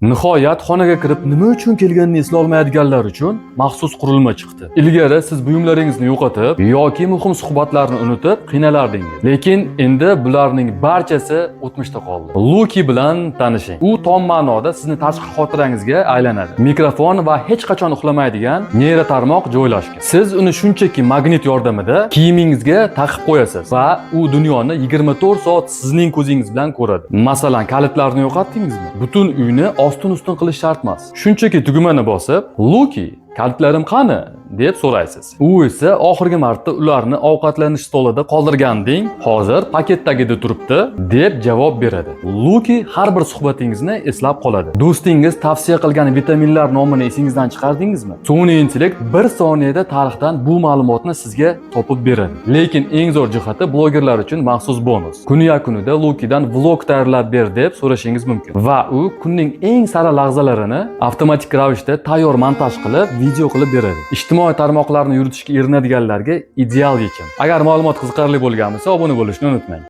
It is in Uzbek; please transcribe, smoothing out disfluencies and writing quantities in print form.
Nihoyat xonaga kirib nima uchun kelganini eslolmaydiganlar uchun maxsus qurilma chiqdi. Ilgari siz buyumlaringizni yo'qotib yoki muhim suhbatlarni unutib qiynalardingiz. Lekin endi bularning barchasi o'tmishda qoldi. Luki bilan tanishing. U tom ma'noda sizni tashqi xotirangizga aylanadi. Mikrofon va hech qachon uxlamaydigan neyrotarmoq joylashgan. Siz uni shunchaki magnit yordamida kiyimingizga taqib qo'yasiz va u dunyoni 24 soat sizning ko'zingiz bilan ko'radi. Masalan, kalitlarni yo'qotdingizmi? Butun uyni ostin-ustun qilish shart emas. Shunchaki tugmani bosib, "Luki, kalitlarim qani?" deb so'raysiz. U esa oxirgi marta ularni ovqatlanish stolida qoldirganding, hozir paketdagida turibdi deb javob beradi. Luki har bir suhbatingizni eslab qoladi. Do'stingiz tavsiya qilgan vitaminlar nomini esingizdan chiqardingizmi? Sun'iy intellekt 1 soniyada tarixdan bu ma'lumotni sizga topib beradi. Lekin eng zo'r jihati blogerlar uchun maxsus bonus. Kun yakunida Lukidan vlog tayyorlab ber deb so'rashingiz mumkin. Va u kunning eng sara lahzalarini avtomatik ravishda tayyor montaj qilib, video qilib beradi. Ijtimoiy tarmoqlarni yuritishga erinadiganlarga ideal yechim. Agar ma'lumot qiziqarli bo'lgan bo'lsa, obuna bo'lishni unutmang.